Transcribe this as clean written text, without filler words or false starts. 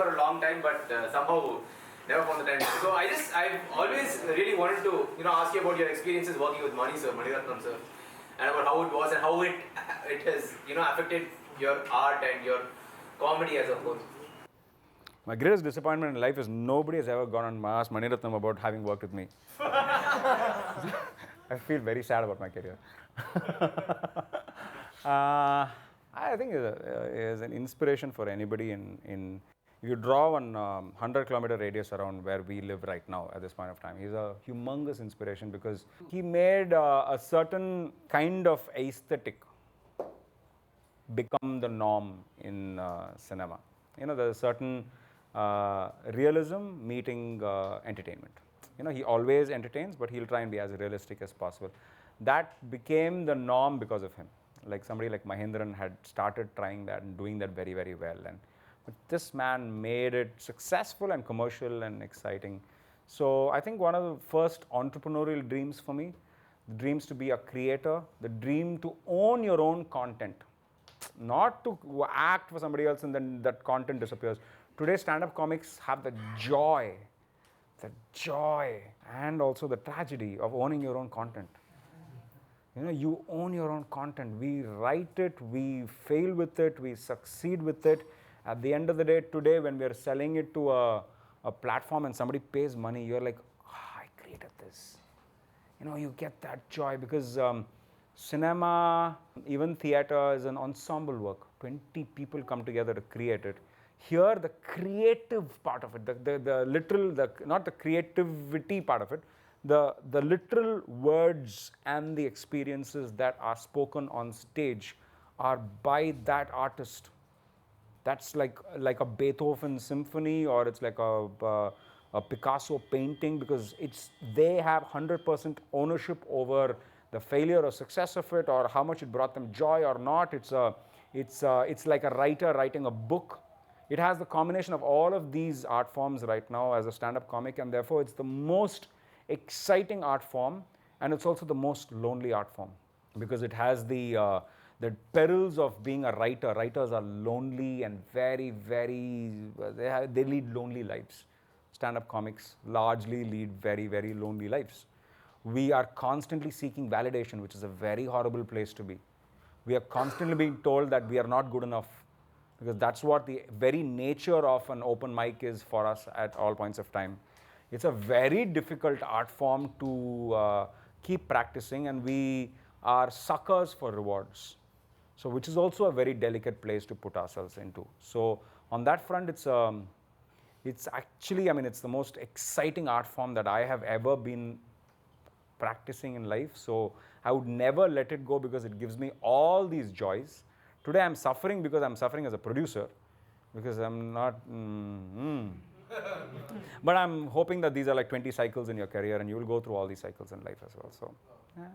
for a long time, but somehow never found the time. So I've always really wanted to, ask you about your experiences working with Mani sir, Mani Ratnam sir, and about how it was and how it has, affected your art and your comedy as a whole. My greatest disappointment in life is nobody has ever gone and asked Mani Ratnam about having worked with me. I feel very sad about my career. I think it is an inspiration for anybody in if you draw one 100-kilometer radius around where we live right now at this point of time. He's a humongous inspiration because he made a certain kind of aesthetic become the norm in cinema. There's a certain realism meeting entertainment. He always entertains, but he'll try and be as realistic as possible. That became the norm because of him. Like somebody like Mahendran had started trying that and doing that very, very well. But this man made it successful and commercial and exciting. So I think one of the first entrepreneurial dreams for me, the dreams to be a creator, the dream to own your own content, not to act for somebody else and then that content disappears. Today, stand-up comics have the joy and also the tragedy of owning your own content. You own your own content. We write it, we fail with it, we succeed with it. At the end of the day, today, when we are selling it to a platform and somebody pays money, you're like, I created this. You get that joy because cinema, even theater is an ensemble work. 20 people come together to create it. Here, the creative part of it, the literal, not the creativity part of it, the literal words and the experiences that are spoken on stage are by that artist. That's like a Beethoven symphony, or it's like a Picasso painting, because they have 100% ownership over the failure or success of it, or how much it brought them joy or not. It's like a writer writing a book. It has the combination of all of these art forms right now as a stand-up comic, and therefore it's the most exciting art form, and it's also the most lonely art form because it has the perils of being a writer. Writers are lonely and very, very, they lead lonely lives. Stand-up comics largely lead very, very lonely lives. We are constantly seeking validation, which is a very horrible place to be. We are constantly being told that we are not good enough, because that's what the very nature of an open mic is for us at all points of time. It's a very difficult art form to keep practicing, and we are suckers for rewards. So, which is also a very delicate place to put ourselves into. So, on that front, it's actually, it's the most exciting art form that I have ever been practicing in life. So, I would never let it go because it gives me all these joys. Today, I'm suffering because I'm suffering as a producer, because I'm not. But I'm hoping that these are like 20 cycles in your career, and you will go through all these cycles in life as well. So, yeah.